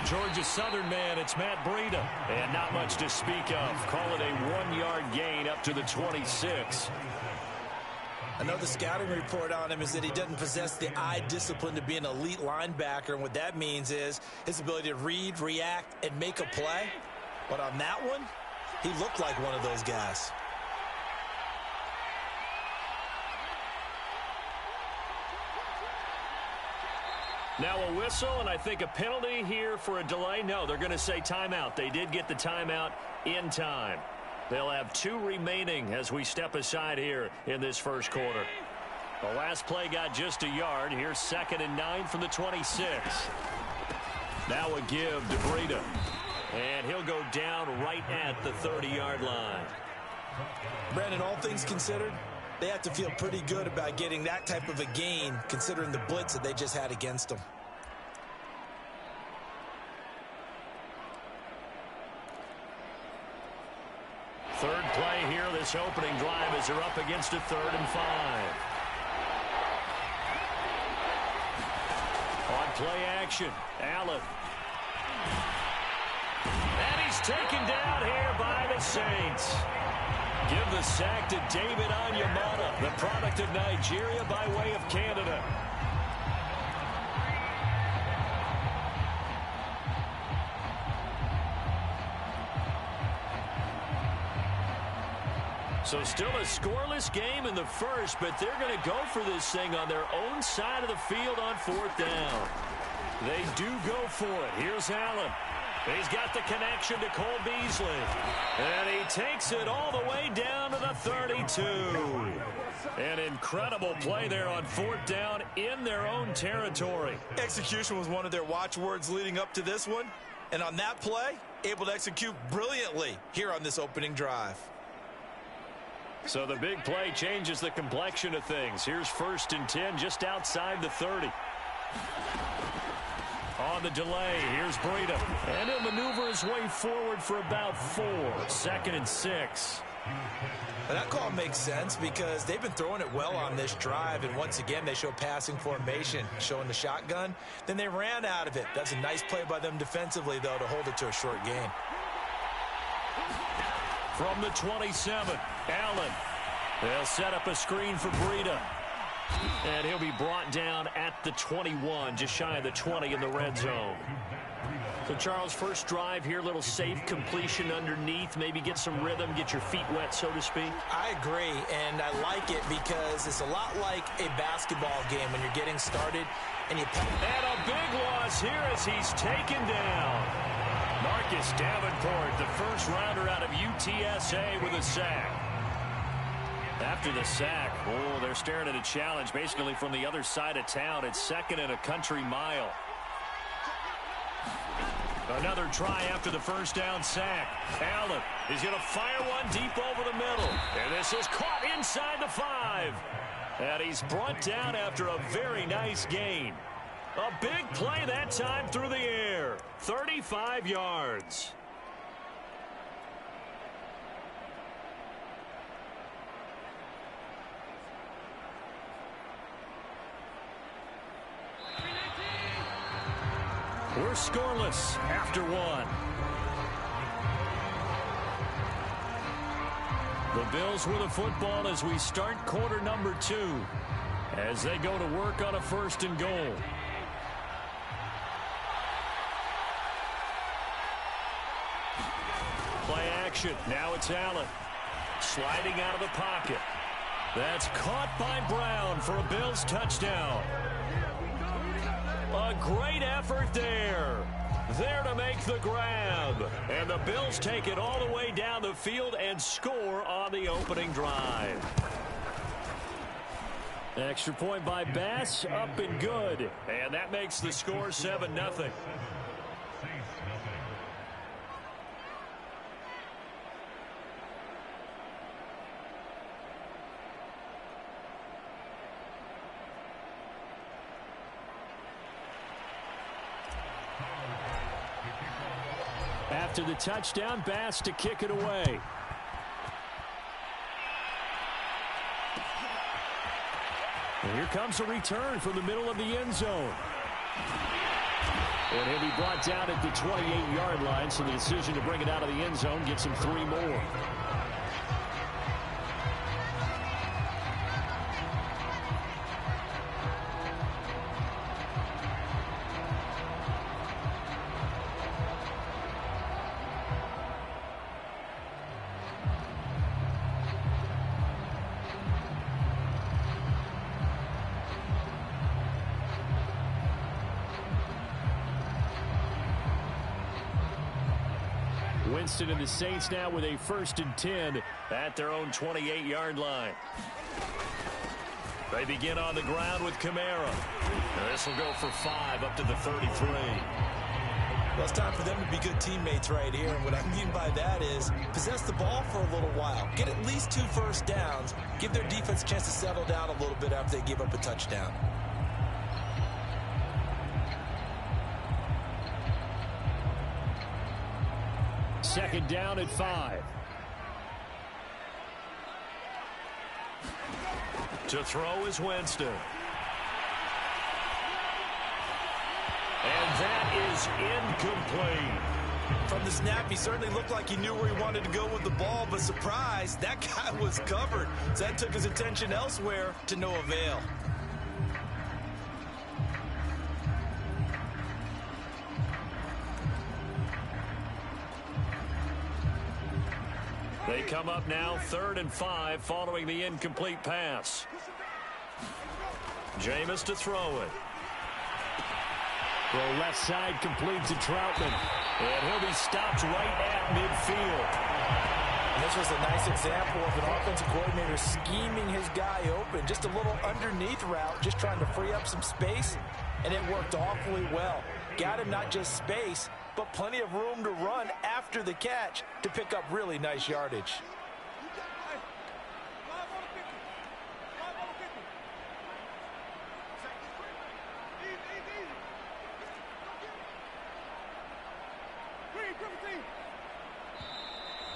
the Georgia Southern man, it's Matt Breida. And not much to speak of. Call it a 1-yard gain up to the 26. I know the scouting report on him is that he doesn't possess the eye discipline to be an elite linebacker. And what that means is his ability to read, react, and make a play. But on that one, he looked like one of those guys. Now a whistle, and I think a penalty here for a delay. No, they're going to say timeout. They did get the timeout in time. They'll have 2 remaining as we step aside here in this first quarter. The last play got just a yard. Here's 2nd and 9 from the 26. Now a give to Breida. And he'll go down right at the 30-yard line. Brandon, all things considered, they have to feel pretty good about getting that type of a gain considering the blitz that they just had against them. Third play here, this opening drive as they're up against a 3rd and 5. On play action, Allen. And he's taken down here by the Saints. Give the sack to David Onyemata, the product of Nigeria by way of Canada. So still a scoreless game in the first, but they're going to go for this thing on their own side of the field on 4th down. They do go for it. Here's Allen. He's got the connection to Cole Beasley. And he takes it all the way down to the 32. An incredible play there on 4th down in their own territory. Execution was one of their watchwords leading up to this one. And on that play, able to execute brilliantly here on this opening drive. So the big play changes the complexion of things. Here's 1st and 10 just outside the 30. On the delay, here's Breida. And he'll maneuver his way forward for about 4. 2nd and 6. Well, that call makes sense because they've been throwing it well on this drive. And once again, they show passing formation, showing the shotgun. Then they ran out of it. That's a nice play by them defensively, though, to hold it to a short gain. From the 27, Allen. They'll set up a screen for Breida. And he'll be brought down at the 21, just shy of the 20 in the red zone. So, Charles, first drive here, little safe completion underneath. Maybe get some rhythm, get your feet wet, so to speak. I agree, and I like it because it's a lot like a basketball game when you're getting started. And a big loss here as he's taken down. Marcus Davenport, the first rounder out of UTSA with a sack. After the sack, they're staring at a challenge basically from the other side of town. It's 2nd and a country mile. Another try after the first down sack. Allen is going to fire one deep over the middle. And this is caught inside the 5. And he's brought down after a very nice gain. A big play that time through the air. 35 yards. We're scoreless after 1. The Bills with the football as we start quarter number 2. As they go to work on a 1st and goal. Play action. Now it's Allen. Sliding out of the pocket. That's caught by Brown for a Bills touchdown. A great effort there. There to make the grab. And the Bills take it all the way down the field and score on the opening drive. Extra point by Bass, up and good. And that makes the score 7-0. After the touchdown, Bass to kick it away. And here comes a return from the middle of the end zone. And he'll be brought down at the 28-yard line, so the decision to bring it out of the end zone gets him 3 more. Winston and the Saints now with a 1st and 10 at their own 28-yard line. They begin on the ground with Kamara. And this will go for 5 up to the 33. Well, it's time for them to be good teammates right here. And what I mean by that is possess the ball for a little while. Get at least 2 first downs. Give their defense a chance to settle down a little bit after they give up a touchdown. Second down at 5. To throw is Winston. And that is incomplete. From the snap, he certainly looked like he knew where he wanted to go with the ball, but surprise, that guy was covered. So that took his attention elsewhere to no avail. They come up now 3rd and 5 following the incomplete pass. Jameis to throw it. Throw left side complete to Troutman. And he'll be stopped right at midfield. And this was a nice example of an offensive coordinator scheming his guy open. Just a little underneath route, just trying to free up some space. And it worked awfully well. Got him not just space, but plenty of room to run after the catch to pick up really nice yardage.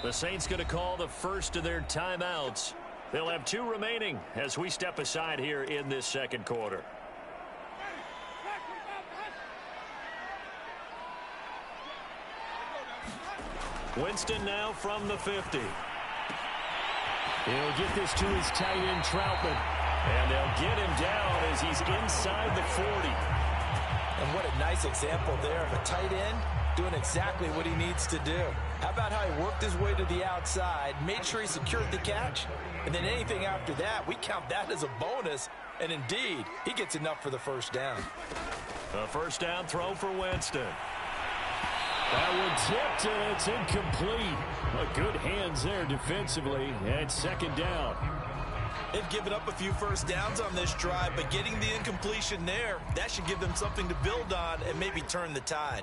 The Saints going to call the first of their timeouts. They'll have 2 remaining as we step aside here in this second quarter. Winston now from the 50. He'll get this to his tight end, Troutman. And they'll get him down as he's inside the 40. And what a nice example there of a tight end doing exactly what he needs to do. How about how he worked his way to the outside, made sure he secured the catch, and then anything after that, we count that as a bonus. And indeed, he gets enough for the first down. A first down throw for Winston. That one tipped, and it's incomplete. Good hands there defensively, and second down. They've given up a few first downs on this drive, but getting the incompletion there, that should give them something to build on and maybe turn the tide.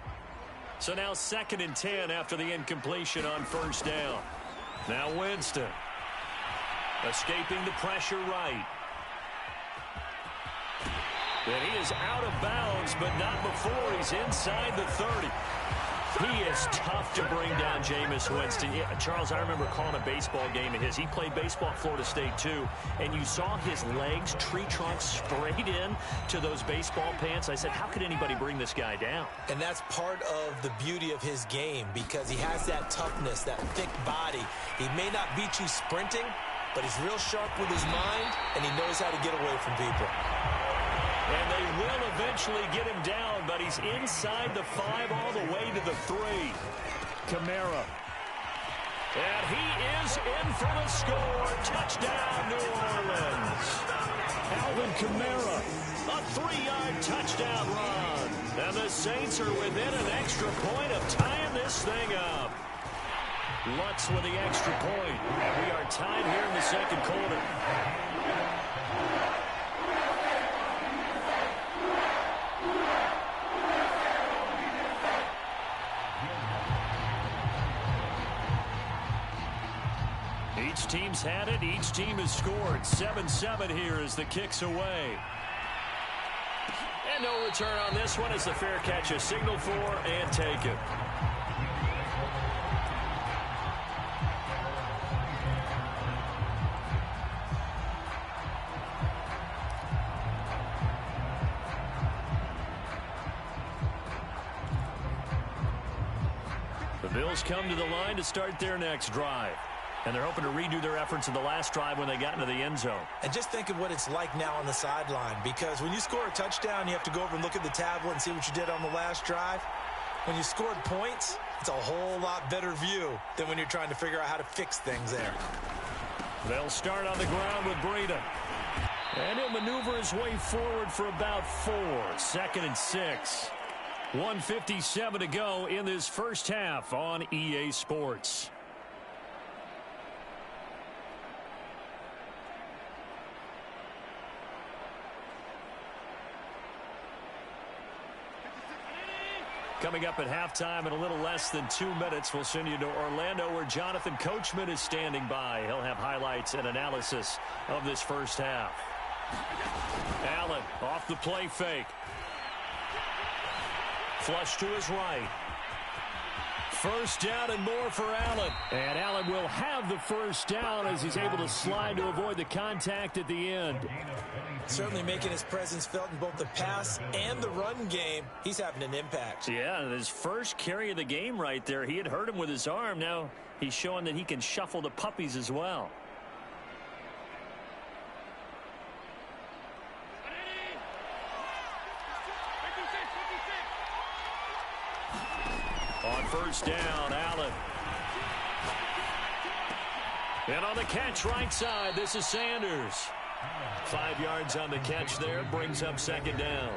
So now 2nd and 10 after the incompletion on first down. Now Winston. Escaping the pressure right. And he is out of bounds, but not before he's inside the 30. He is tough to bring down, Jameis Winston. Yeah, Charles, I remember calling a baseball game of his. He played baseball at Florida State, too. And you saw his legs, tree trunks sprayed in to those baseball pants. I said, how could anybody bring this guy down? And that's part of the beauty of his game because he has that toughness, that thick body. He may not beat you sprinting, but he's real sharp with his mind, and he knows how to get away from people. And they will eventually get him down, but he's inside the 5 all the way to the 3. Kamara. And he is in for the score. Touchdown, New Orleans. Alvin Kamara. A 3-yard touchdown run. And the Saints are within an extra point of tying this thing up. Lutz with the extra point. And we are tied here in the second quarter. Each team's had it. Each team has scored. 7-7 here as the kick's away. And no return on this one as the fair catch is signaled for and taken. Bills come to the line to start their next drive. And they're hoping to redo their efforts in the last drive when they got into the end zone. And just think of what it's like now on the sideline, because when you score a touchdown, you have to go over and look at the tablet and see what you did on the last drive. When you scored points, it's a whole lot better view than when you're trying to figure out how to fix things there. They'll start on the ground with Breida. And he'll maneuver his way forward for about 4. 2nd and 6. 1:57 to go in this first half on EA Sports. Coming up at halftime in a little less than 2 minutes, we'll send you to Orlando where Jonathan Coachman is standing by. He'll have highlights and analysis of this first half. Allen off the play fake. Flush to his right. First down and more for Allen. And Allen will have the first down as he's able to slide to avoid the contact at the end. Certainly making his presence felt in both the pass and the run game. He's having an impact. Yeah, his first carry of the game right there. He had hurt him with his arm. Now he's showing that he can shuffle the puppies as well. On first down, Allen. And on the catch right side, this is Sanders. 5 yards on the catch there, brings up 2nd down.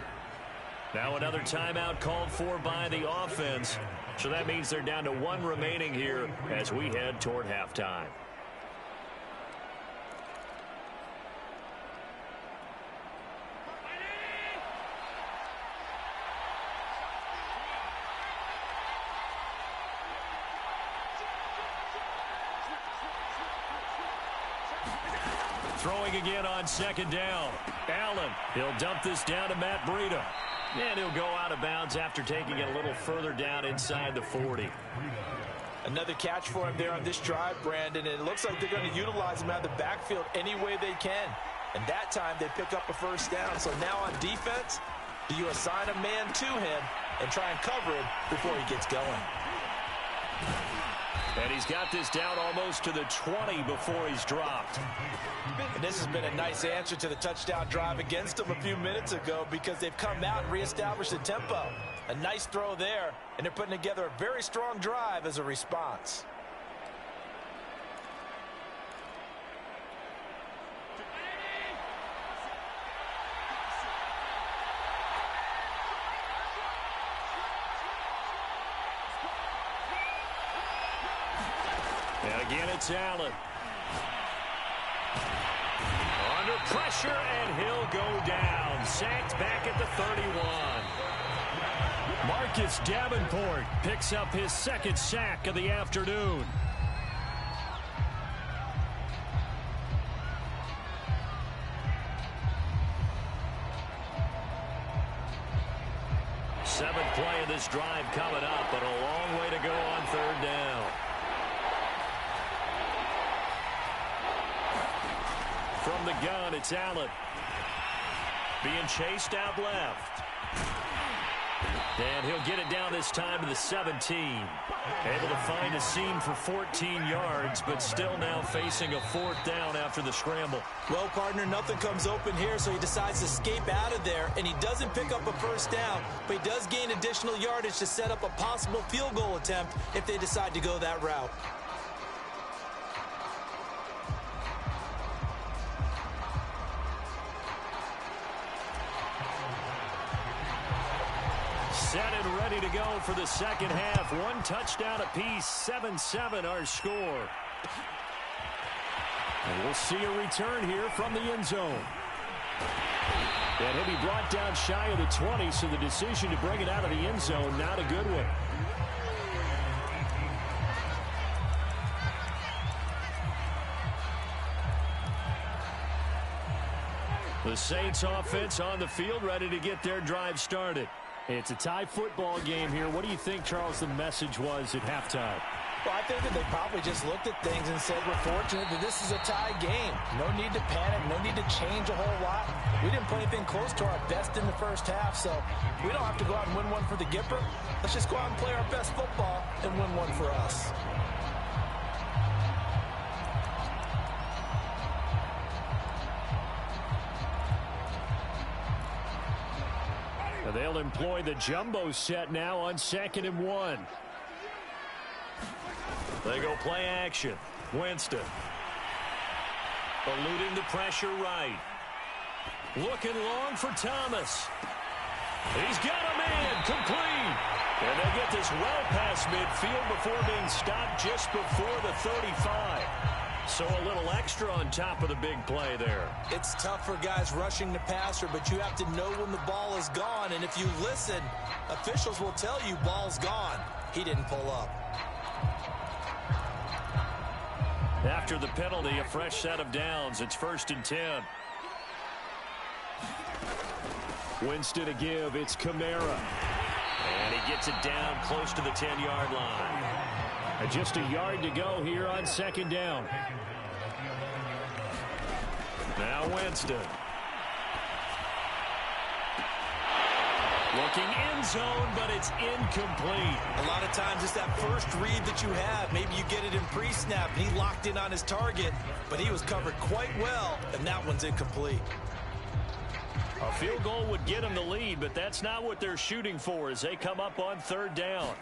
Now another timeout called for by the offense. So that means they're down to 1 remaining here as we head toward halftime. Throwing again on 2nd down. Allen, he'll dump this down to Matt Breida. And he'll go out of bounds after taking it a little further down inside the 40. Another catch for him there on this drive, Brandon. And it looks like they're going to utilize him out of the backfield any way they can. And that time they pick up a first down. So now on defense, do you assign a man to him and try and cover him before he gets going? And he's got this down almost to the 20 before he's dropped. And this has been a nice answer to the touchdown drive against them a few minutes ago because they've come out and reestablished the tempo. A nice throw there, and they're putting together a very strong drive as a response. And again, it's Allen. Under pressure, and he'll go down. Sacked back at the 31. Marcus Davenport picks up his 2nd sack of the afternoon. Seventh play of this drive coming up, but a long way to go on 3rd down. From the gun, it's Allen. Being chased out left. And he'll get it down this time to the 17. Able to find a seam for 14 yards, but still now facing a 4th down after the scramble. Well, partner, nothing comes open here, so he decides to escape out of there, and he doesn't pick up a first down, but he does gain additional yardage to set up a possible field goal attempt if they decide to go that route. Set and ready to go for the 2nd half. 1 touchdown apiece, 7-7 our score. And we'll see a return here from the end zone. And he'll be brought down shy of the 20, so the decision to bring it out of the end zone, not a good one. The Saints offense on the field, ready to get their drive started. It's a tie football game here. What do you think, Charles, the message was at halftime? Well, I think that they probably just looked at things and said, we're fortunate that this is a tie game. No need to panic, no need to change a whole lot. We didn't play anything close to our best in the first half, so we don't have to go out and win one for the Gipper. Let's just go out and play our best football and win one for us. They'll employ the jumbo set now on 2nd and 1. They go play action. Winston. Eluding the pressure right. Looking long for Thomas. He's got a man. Complete. And they get this well past midfield before being stopped just before the 35. So a little extra on top of the big play there. It's tough for guys rushing the passer, but you have to know when the ball is gone. And if you listen, officials will tell you ball's gone. He didn't pull up. After the penalty, a fresh set of downs. It's 1st and 10. Winston to give. It's Kamara. And he gets it down close to the 10-yard line. And just a yard to go here on 2nd down. Now Winston. Looking end zone, but it's incomplete. A lot of times it's that first read that you have. Maybe you get it in pre-snap, and he locked in on his target, but he was covered quite well, and that one's incomplete. A field goal would get him the lead, but that's not what they're shooting for as they come up on 3rd down.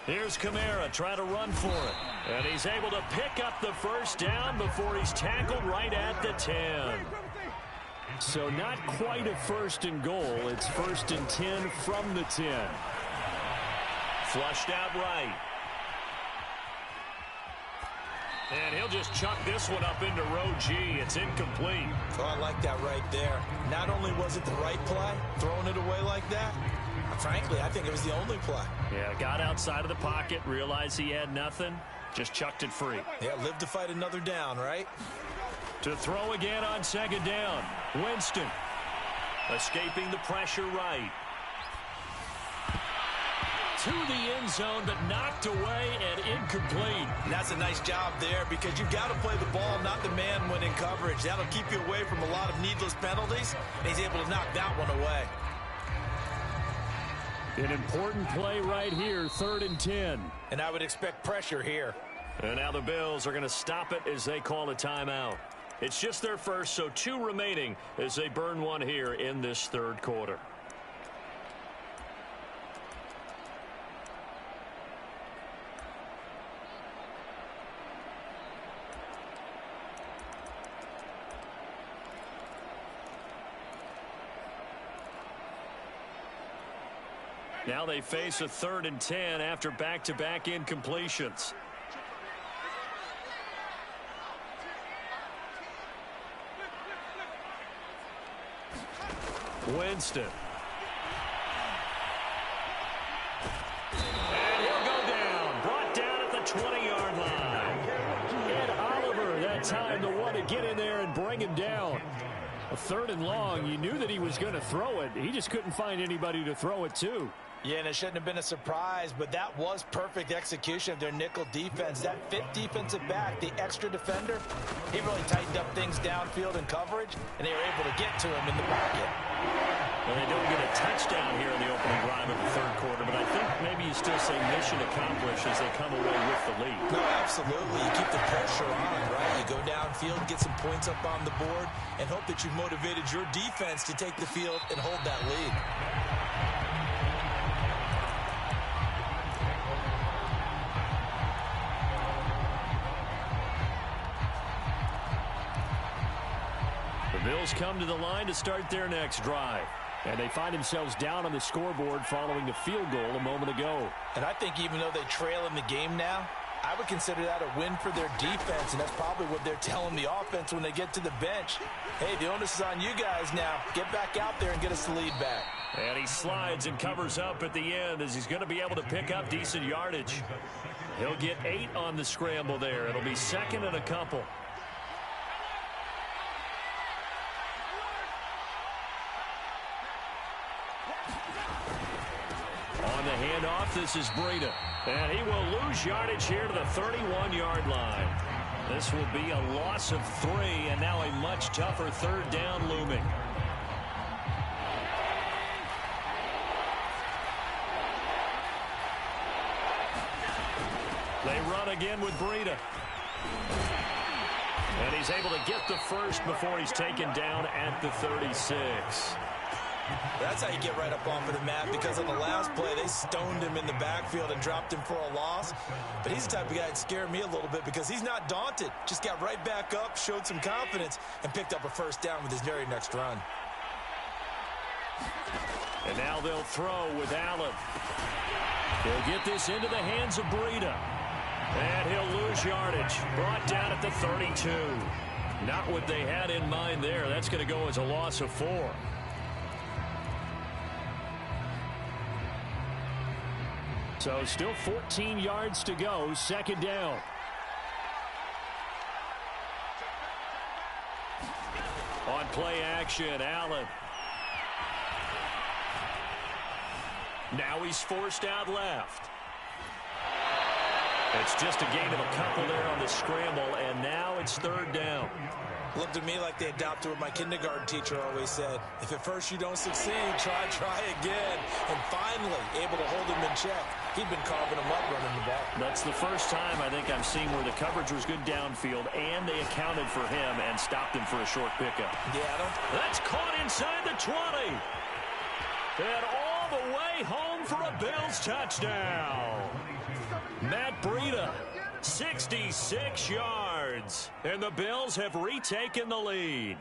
Here's Kamara trying to run for it. And he's able to pick up the 1st down before he's tackled right at the 10. So not quite a 1st and goal. It's 1st and 10 from the 10. Flushed out right. And he'll just chuck this one up into row G. It's incomplete. Oh, I like that right there. Not only was it the right play, throwing it away like that, frankly, I think it was the only play. Yeah, got outside of the pocket, realized he had nothing, just chucked it free. Yeah, live to fight another down, right? To throw again on 2nd down. Winston escaping the pressure right. To the end zone, but knocked away and incomplete. And that's a nice job there because you've got to play the ball, not the man when in coverage. That'll keep you away from a lot of needless penalties, and he's able to knock that one away. An important play right here, 3rd and 10. And I would expect pressure here. And now the Bills are going to stop it as they call a timeout. It's just their first, so 2 remaining as they burn one here in this 3rd quarter. Now they face a 3rd and 10 after back-to-back incompletions. Winston. And he'll go down. Brought down at the 20-yard line. Ed Oliver that time the one to get in there and bring him down. A 3rd and long. You knew that he was going to throw it. He just couldn't find anybody to throw it to. Yeah, and it shouldn't have been a surprise, but that was perfect execution of their nickel defense. That 5th defensive back, the extra defender, he really tightened up things downfield in coverage, and they were able to get to him in the pocket. Well, they don't get a touchdown here in the opening drive of the 3rd quarter, but I think maybe you still say mission accomplished as they come away with the lead. No, absolutely. You keep the pressure on, right? You go downfield, get some points up on the board, and hope that you've motivated your defense to take the field and hold that lead. The Bills come to the line to start their next drive. And they find themselves down on the scoreboard following the field goal a moment ago. And I think even though they trail in the game now, I would consider that a win for their defense, and that's probably what they're telling the offense when they get to the bench. Hey, the onus is on you guys now. Get back out there and get us the lead back. And he slides and covers up at the end as he's going to be able to pick up decent yardage. He'll get 8 on the scramble there. It'll be 2nd and a couple. On the handoff, this is Breida. And he will lose yardage here to the 31-yard line. This will be a loss of 3, and now a much tougher third down looming. They run again with Breida. And he's able to get the first before he's taken down at the 36. That's how you get right up off of the mat, because on the last play, they stoned him in the backfield and dropped him for a loss. But he's the type of guy that scared me a little bit because he's not daunted. Just got right back up, showed some confidence, and picked up a first down with his very next run. And now they'll throw with Allen. He'll get this into the hands of Breida. And he'll lose yardage. Brought down at the 32. Not what they had in mind there. That's going to go as a loss of 4. So still 14 yards to go. Second down. On play action, Allen. Now he's forced out left. It's just a gain of a couple there on the scramble, and now it's third down. Looked to me like they adopted what my kindergarten teacher always said. If at first you don't succeed, try again. And finally, able to hold him in check. He'd been carving him up running the ball. That's the first time I think I've seen where the coverage was good downfield, and they accounted for him and stopped him for a short pickup. Yeah, that's caught inside the 20. And all the way home for a Bills touchdown. Matt Breida, 66 yards. And the Bills have retaken the lead.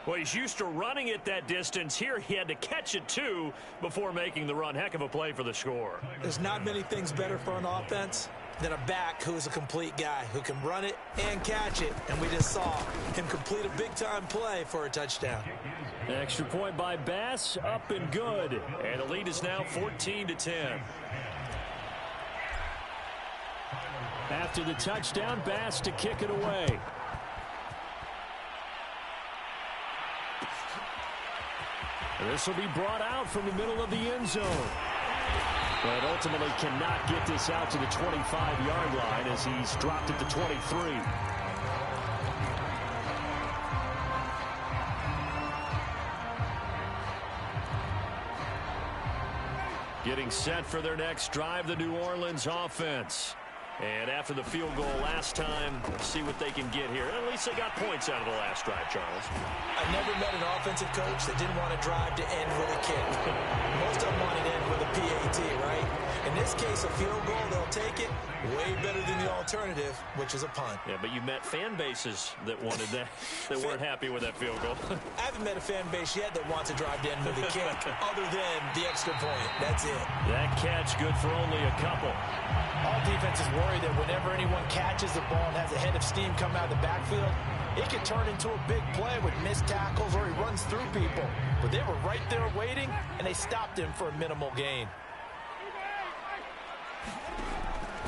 Well, he's used to running it that distance. Here he had to catch it, too, before making the run. Heck of a play for the score. There's not many things better for an offense than a back who is a complete guy who can run it and catch it. And we just saw him complete a big-time play for a touchdown. Extra point by Bass, up and good. And the lead is now 14-10. After the touchdown, Bass to kick it away. This will be brought out from the middle of the end zone. But ultimately cannot get this out to the 25-yard line as he's dropped at the 23. Getting set for their next drive, the New Orleans offense. And after the field goal last time, see what they can get here. At least they got points out of the last drive, Charles. I've never met an offensive coach that didn't want to drive to end with a kick. Most of them want to end with a PAT, right? In this case, a field goal, they'll take it. Way better than the alternative, which is a punt. Yeah, but you met fan bases that wanted that, that weren't happy with that field goal. I haven't met a fan base yet that wants to drive to end with a kick, other than the extra point. That's it. That catch good for only a couple. All defenses worry that whenever anyone catches the ball and has a head of steam come out of the backfield, it can turn into a big play with missed tackles or he runs through people. But they were right there waiting, and they stopped him for a minimal gain.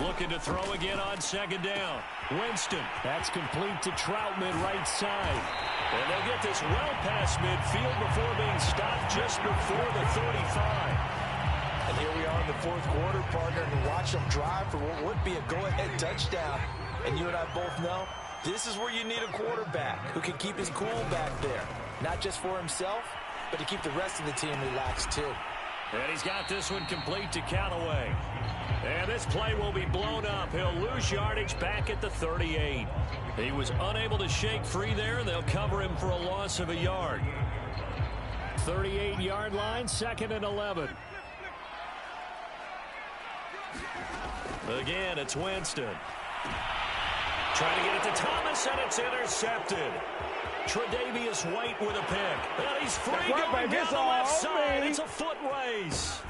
Looking to throw again on second down. Winston. That's complete to Troutman right side. And they'll get this well past midfield before being stopped just before the 35. And here we are in the fourth quarter, partner, and watch them drive for what would be a go-ahead touchdown. And you and I both know this is where you need a quarterback who can keep his cool back there. Not just for himself, but to keep the rest of the team relaxed, too. And he's got this one complete to Callaway. And this play will be blown up. He'll lose yardage back at the 38. He was unable to shake free there, and they'll cover him for a loss of a yard. 38-yard line, 2nd and 11. Again, it's Winston. Trying to get it to Thomas, and it's intercepted. Tre'Davious White with a pick. And he's free going down the left side. It's a foot race.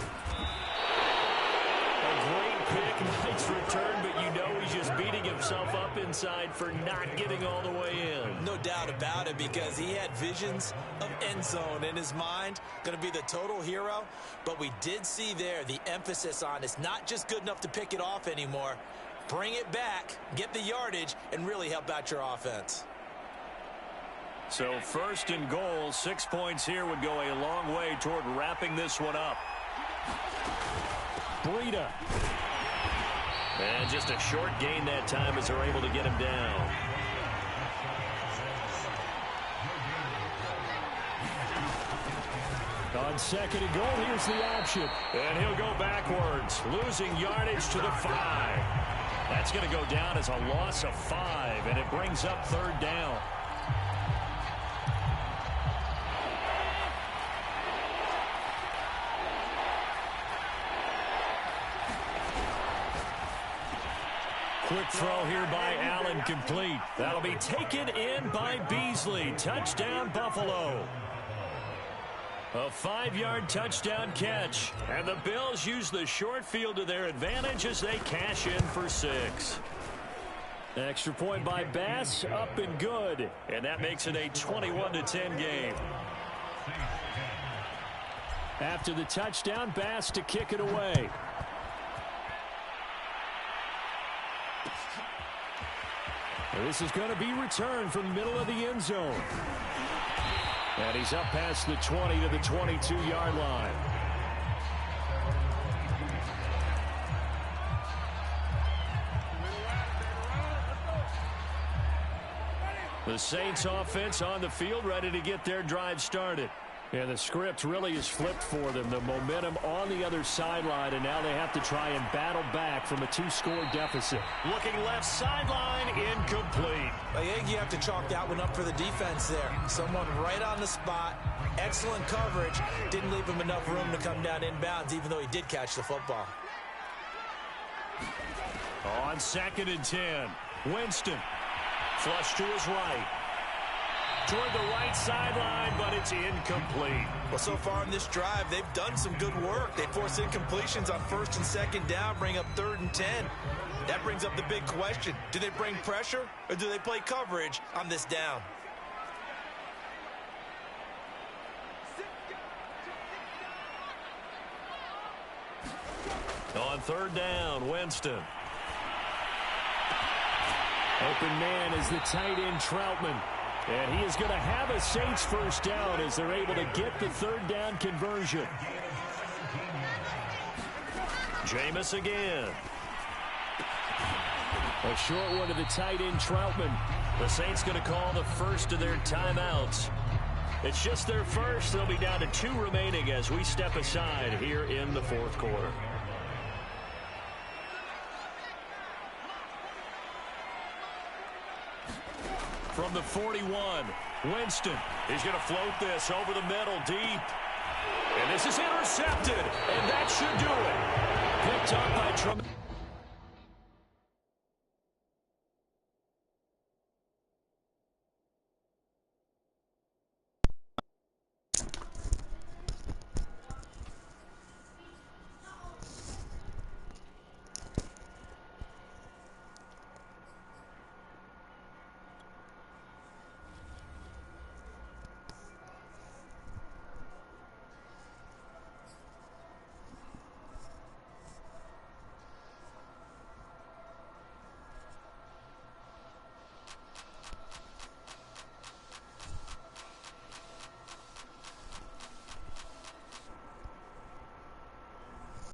A great pick, nice return, but you know he's just beating himself up inside for not getting all the way in. No doubt about it, because he had visions of end zone in his mind. Going to be the total hero. But we did see there the emphasis on it's not just good enough to pick it off anymore. Bring it back, get the yardage, and really help out your offense. So 1st and goal, 6 points here would go a long way toward wrapping this one up. Breida. And just a short gain that time as they're able to get him down. On second and goal, here's the option. And he'll go backwards, losing yardage to the 5. That's going to go down as a loss of 5, and it brings up third down. Quick throw here by Allen, complete. That'll be taken in by Beasley. Touchdown, Buffalo. A 5-yard touchdown catch. And the Bills use the short field to their advantage as they cash in for 6. Extra point by Bass, up and good. And that makes it a 21-10 game. After the touchdown, Bass to kick it away. This is going to be returned from the middle of the end zone. And he's up past the 20 to the 22-yard line. The Saints offense on the field, ready to get their drive started. And the script really is flipped for them. The momentum on the other sideline, and now they have to try and battle back from a 2-score deficit. Looking left sideline, incomplete. I think you have to chalk that one up for the defense there. Someone right on the spot, excellent coverage, didn't leave him enough room to come down inbounds, even though he did catch the football. On second and 10, Winston, flush to his right. Toward the right sideline, but it's incomplete. Well, so far in this drive, they've done some good work. They force incompletions on first and second down, bring up 3rd and 10. That brings up the big question. Do they bring pressure, or do they play coverage on this down? On 3rd down, Winston. Open man is the tight end, Troutman. And he is going to have a Saints first down as they're able to get the 3rd down conversion. Jameis again. A short one to the tight end, Troutman. The Saints going to call the first of their timeouts. It's just their first. They'll be down to 2 remaining as we step aside here in the 4th quarter. From the 41, Winston. He's going to float this over the middle deep. And this is intercepted. And that should do it. Picked up by Tremaine.